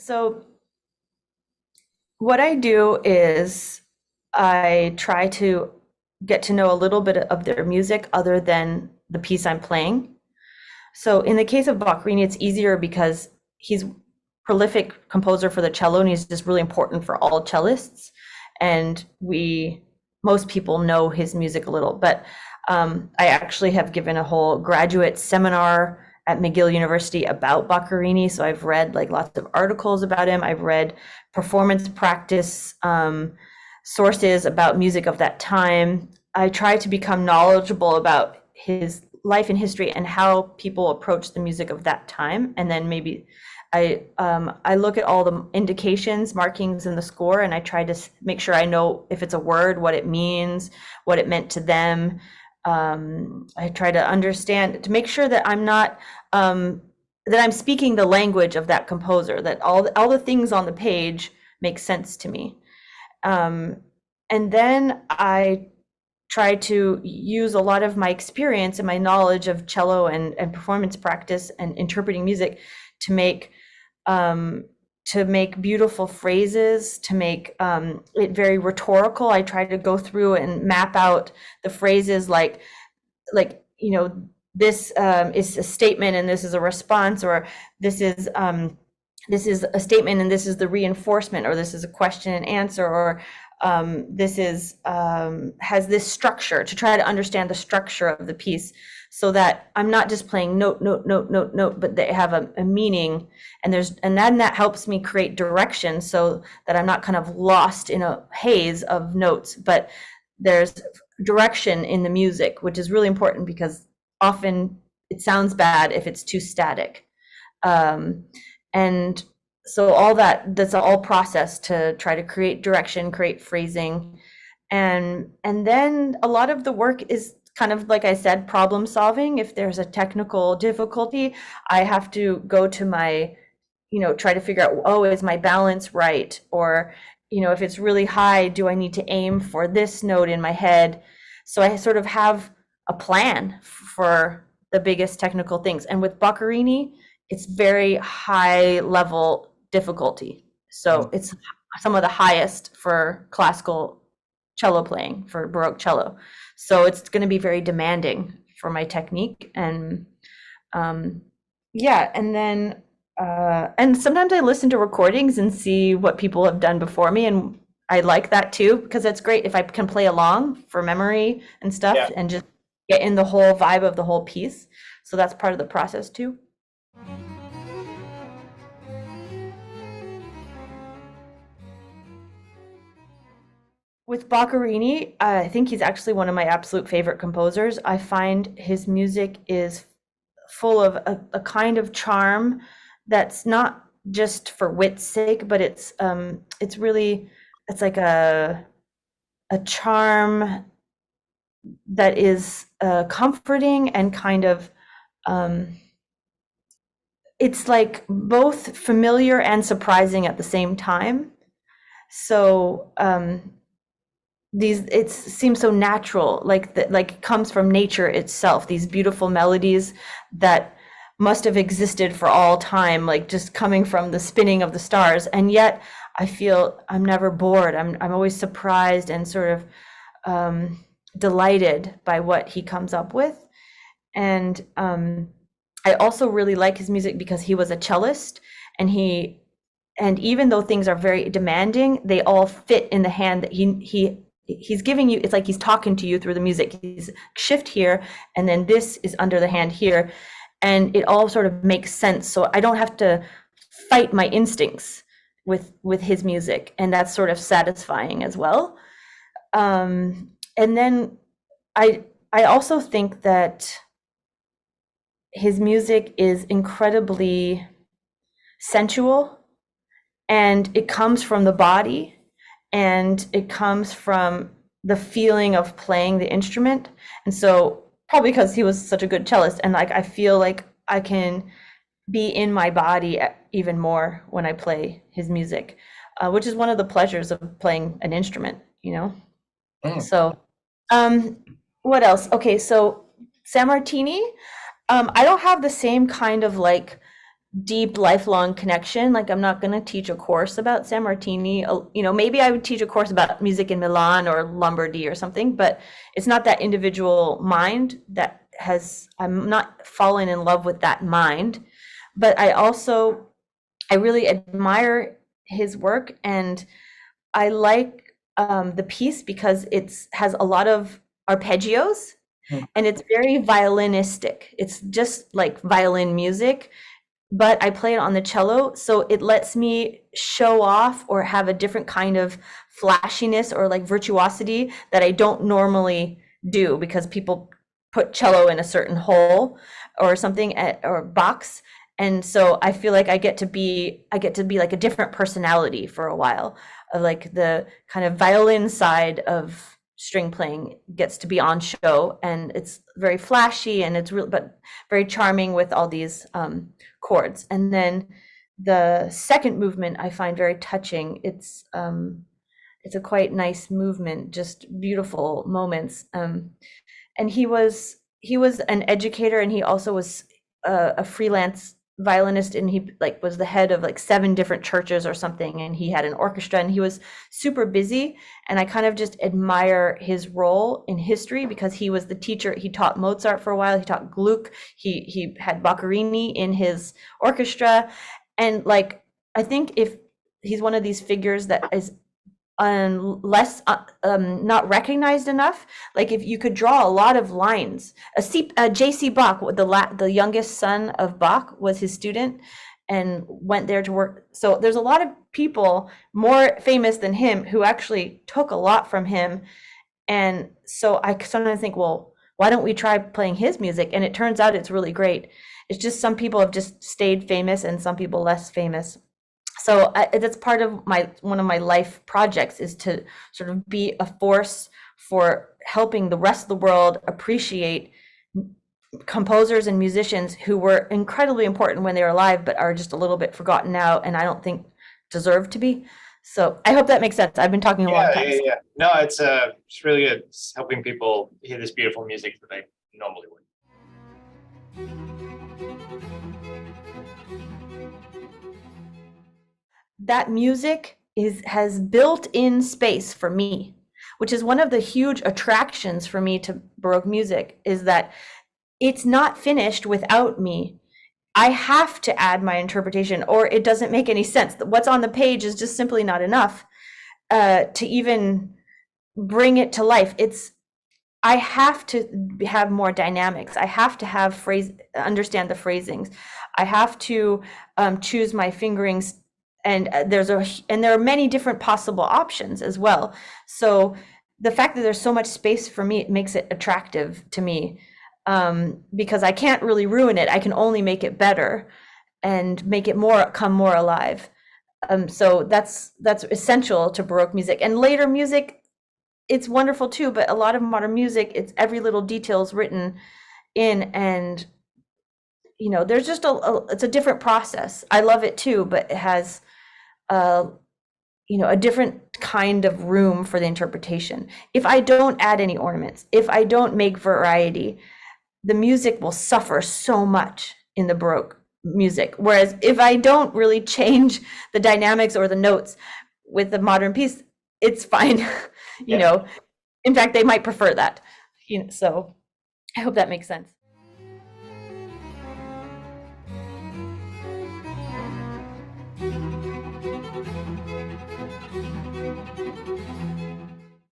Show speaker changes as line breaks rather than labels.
So what I do is I try to get to know a little bit of their music other than the piece I'm playing. So in the case of Boccherini, it's easier because he's prolific composer for the cello and he's just really important for all cellists. And most people know his music a little, but I actually have given a whole graduate seminar at McGill University about Boccherini. So I've read like lots of articles about him. I've read performance practice sources about music of that time. I try to become knowledgeable about his life and history and how people approach the music of that time. And then maybe I look at all the indications, markings in the score, and I try to make sure I know if it's a word, what it means, what it meant to them. I try to understand to make sure that I'm not that I'm speaking the language of that composer, that all the things on the page make sense to me. And then I try to use a lot of my experience and my knowledge of cello and performance practice and interpreting music to make beautiful phrases, to make it very rhetorical. I try to go through and map out the phrases like this is a statement and this is a response, or this is a statement and this is the reinforcement, or this is a question and answer, or this is has this structure, to try to understand the structure of the piece so that I'm not just playing note, note, note, note, note, but they have a meaning, and then that helps me create direction so that I'm not kind of lost in a haze of notes, but there's direction in the music, which is really important because often it sounds bad if it's too static. And so that's all process to try to create direction, create phrasing. And then a lot of the work is kind of, like I said, problem solving. If there's a technical difficulty, I have to go to my, try to figure out, oh, is my balance right? Or, if it's really high, do I need to aim for this note in my head? So I sort of have a plan for the biggest technical things. And with Boccherini, it's very high level difficulty. So it's some of the highest for classical cello playing, for Baroque cello. So it's going to be very demanding for my technique. And and then and sometimes I listen to recordings and see what people have done before me, and I like that too, because it's great if I can play along for memory and stuff, and just get in the whole vibe of the whole piece. So that's part of the process too. With Boccherini, I think he's actually one of my absolute favorite composers. I find his music is full of a kind of charm that's not just for wit's sake, but it's like a charm that is comforting and kind of it's like both familiar and surprising at the same time. So it seems so natural, like it comes from nature itself, these beautiful melodies that must have existed for all time, like just coming from the spinning of the stars. And yet I feel I'm never bored. I'm always surprised and sort of delighted by what he comes up with. And I also really like his music because he was a cellist, and even though things are very demanding, they all fit in the hand that he's giving you. It's like he's talking to you through the music. He's shift here, and then this is under the hand here, and it all sort of makes sense. So I don't have to fight my instincts with his music, and that's sort of satisfying as well. And then I also think that his music is incredibly sensual, and it comes from the body, and it comes from the feeling of playing the instrument. And so probably because he was such a good cellist, and like I feel like I can be in my body even more when I play his music, which is one of the pleasures of playing an instrument, So what else? Okay, so Sammartini, I don't have the same kind of like deep lifelong connection. Like I'm not going to teach a course about Sammartini. Maybe I would teach a course about music in Milan or Lombardy or something, but it's not that individual mind that I'm not fallen in love with that mind. But I really admire his work, and I like the piece because it's has a lot of arpeggios, and it's very violinistic. It's just like violin music, but I play it on the cello, so it lets me show off or have a different kind of flashiness or like virtuosity that I don't normally do, because people put cello in a certain hole or something or box. And so I feel like I get to be like a different personality for a while. Like the kind of violin side of string playing gets to be on show, and it's very flashy, and it's real, but very charming with all these chords. And then the second movement I find very touching. It's a quite nice movement, just beautiful moments. And he was an educator, and he also was a freelance violinist, and he like was the head of like 7 different churches or something, and he had an orchestra, and he was super busy. And I kind of just admire his role in history, because he was the teacher. He taught Mozart for a while, he taught Gluck, he had Boccherini in his orchestra. And like I think if he's one of these figures that is less not recognized enough. Like if you could draw a lot of lines, J.C. Bach, the youngest son of Bach, was his student and went there to work. So there's a lot of people more famous than him who actually took a lot from him. And so I sometimes think, well, why don't we try playing his music? And it turns out it's really great. It's just some people have just stayed famous and some people less famous. So that's part of one of my life projects, is to sort of be a force for helping the rest of the world appreciate composers and musicians who were incredibly important when they were alive, but are just a little bit forgotten now, and I don't think deserve to be. So I hope that makes sense. I've been talking a long time.
Yeah. No, it's really good. It's helping people hear this beautiful music that they normally would.
That music has built-in space for me, which is one of the huge attractions for me to Baroque music, is that it's not finished without me. I have to add my interpretation, or it doesn't make any sense. What's on the page is just simply not enough to even bring it to life. I have to have more dynamics. I have to have understand the phrasings. I have to choose my fingerings, and there are many different possible options as well. So the fact that there's so much space for me, it makes it attractive to me, because I can't really ruin it. I can only make it better and make it come more alive. So that's essential to Baroque music. And later music, it's wonderful too, but a lot of modern music, it's every little detail is written in, and there's just it's a different process. I love it too, but it has a different kind of room for the interpretation. If I don't add any ornaments, if I don't make variety, the music will suffer so much in the Baroque music. Whereas if I don't really change the dynamics or the notes with the modern piece, it's fine. In fact, they might prefer that. So I hope that makes sense.